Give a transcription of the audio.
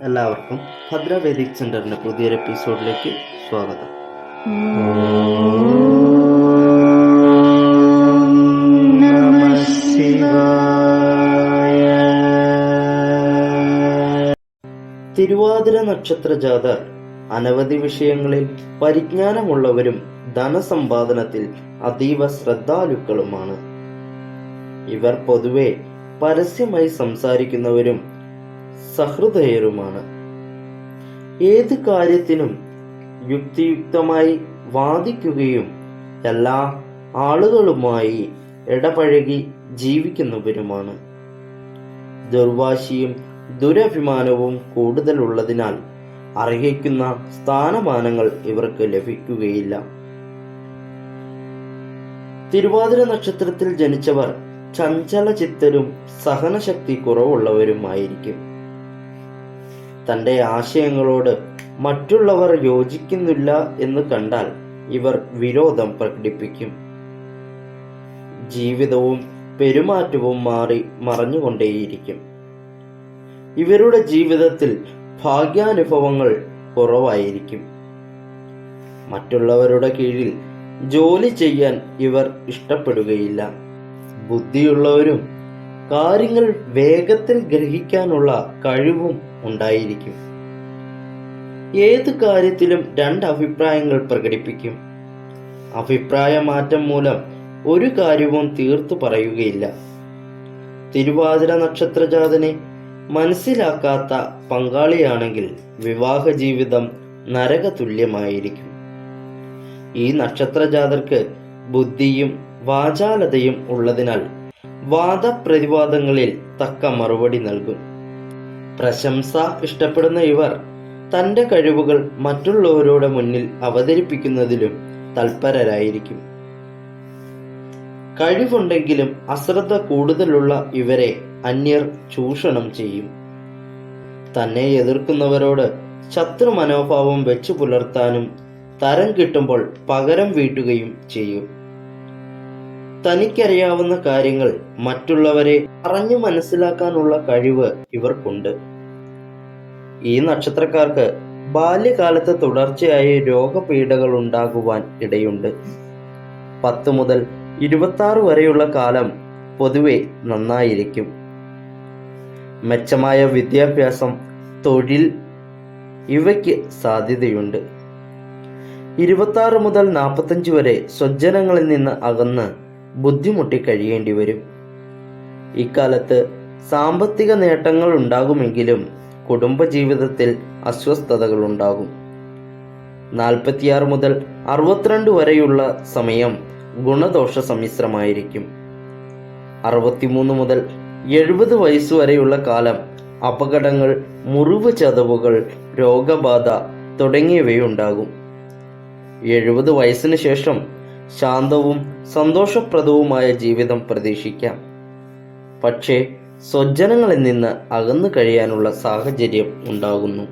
എല്ലാവർക്കും ഭദ്ര വേദിക് സെന്ററിന്റെ പുതിയൊരു എപ്പിസോഡിലേക്ക് സ്വാഗതം. തിരുവാതിര നക്ഷത്ര ജാതർ അനവധി വിഷയങ്ങളിൽ പരിജ്ഞാനമുള്ളവരും ധനസമ്പാദനത്തിൽ അതീവ ശ്രദ്ധാലുക്കളുമാണ്. ഇവർ പൊതുവെ പരസ്യമായി സംസാരിക്കുന്നവരും സഹൃദയരുമാണ്. ഏത് കാര്യത്തിനും യുക്തിയുക്തമായി വാദിക്കുകയും എല്ലാ ആളുകളുമായി ഇടപഴകി ജീവിക്കുന്നവരുമാണ്. ദുർവാശിയും ദുരഭിമാനവും കൂടുതലുള്ളതിനാൽ അർഹിക്കുന്ന സ്ഥാനമാനങ്ങൾ ഇവർക്ക് ലഭിക്കുകയില്ല. തിരുവാതിര നക്ഷത്രത്തിൽ ജനിച്ചവർ ചഞ്ചല ചിത്തരും സഹനശക്തി കുറവുള്ളവരുമായിരിക്കും. തന്റെ ആശയങ്ങളോട് മറ്റുള്ളവർ യോജിക്കുന്നില്ല എന്ന് കണ്ടാൽ ഇവർ വിരോധം പ്രകടിപ്പിക്കും. ജീവിതവും പെരുമാറ്റവും മറഞ്ഞുകൊണ്ടേയിരിക്കും. ഇവരുടെ ജീവിതത്തിൽ ഭാഗ്യാനുഭവങ്ങൾ കുറവായിരിക്കും. മറ്റുള്ളവരുടെ കീഴിൽ ജോലി ചെയ്യാൻ ഇവർ ഇഷ്ടപ്പെടുകയില്ല. ബുദ്ധിയുള്ളവരും കാര്യങ്ങൾ വേഗത്തിൽ ഗ്രഹിക്കാനുള്ള കഴിവും ഉണ്ടായിരിക്കും. ഏത് കാര്യത്തിലും രണ്ട് അഭിപ്രായങ്ങൾ പ്രകടിപ്പിക്കും. അഭിപ്രായ മാറ്റം മൂലം ഒരു കാര്യവും തീർത്തു പറയുകയില്ല. തിരുവാതിര നക്ഷത്രജാതനെ മനസ്സിലാക്കാത്ത പങ്കാളിയാണെങ്കിൽ വിവാഹ ജീവിതം നരകതുല്യമായിരിക്കും. ഈ നക്ഷത്രജാതർക്ക് ബുദ്ധിയും വാചാലതയും ഉള്ളതിനാൽ വാദപ്രതിവാദങ്ങളിൽ തക്ക മറുപടി നൽകും. പ്രശംസ ഇഷ്ടപ്പെടുന്ന ഇവർ തന്റെ കഴിവുകൾ മറ്റുള്ളവരുടെ മുന്നിൽ അവതരിപ്പിക്കുന്നതിലും തൽപരരായിരിക്കും. കഴിവുണ്ടെങ്കിലും അശ്രദ്ധ കൂടുതലുള്ള ഇവരെ അന്യർ ചൂഷണം ചെയ്യും. തന്നെ എതിർക്കുന്നവരോട് ശത്രു മനോഭാവം വെച്ചു പുലർത്താനും തരം കിട്ടുമ്പോൾ പകരം വീട്ടുകയും ചെയ്യും. തനിക്കറിയാവുന്ന കാര്യങ്ങൾ മറ്റുള്ളവരെ പറഞ്ഞു മനസ്സിലാക്കാനുള്ള കഴിവ് ഇവർക്കുണ്ട്. ഈ നക്ഷത്രക്കാർക്ക് ബാല്യകാലത്ത് തുടർച്ചയായി രോഗപീഠകൾ ഉണ്ടാകുവാൻ ഇടയുണ്ട്. 10 മുതൽ 26 വരെയുള്ള കാലം പൊതുവെ നന്നായിരിക്കും. മെച്ചമായ വിദ്യാഭ്യാസം, തൊഴിൽ ഇവയ്ക്ക് സാധ്യതയുണ്ട്. 26 മുതൽ 45 വരെ സ്വജനങ്ങളിൽ നിന്ന് അകന്ന് ബുദ്ധിമുട്ടി കഴിയേണ്ടി വരും. ഇക്കാലത്ത് സാമ്പത്തിക നേട്ടങ്ങൾ ഉണ്ടാകുമെങ്കിലും കുടുംബജീവിതത്തിൽ അസ്വസ്ഥതകൾ ഉണ്ടാകും. 46 മുതൽ 62 വരെയുള്ള സമയം ഗുണദോഷ സമ്മിശ്രമായിരിക്കും. 63 മുതൽ 70 വയസ്സുവരെയുള്ള കാലം അപകടങ്ങൾ, മുറിവ് ചതവുകൾ, രോഗബാധ തുടങ്ങിയവയുണ്ടാകും. 70 വയസ്സിന് ശേഷം ശാന്തവും സന്തോഷപ്രദവുമായ ജീവിതം പ്രതീക്ഷിക്കാം. പക്ഷേ സ്വജനങ്ങളിൽ നിന്ന് അകന്നു കഴിയാനുള്ള സാഹചര്യം ഉണ്ടാകുന്നു.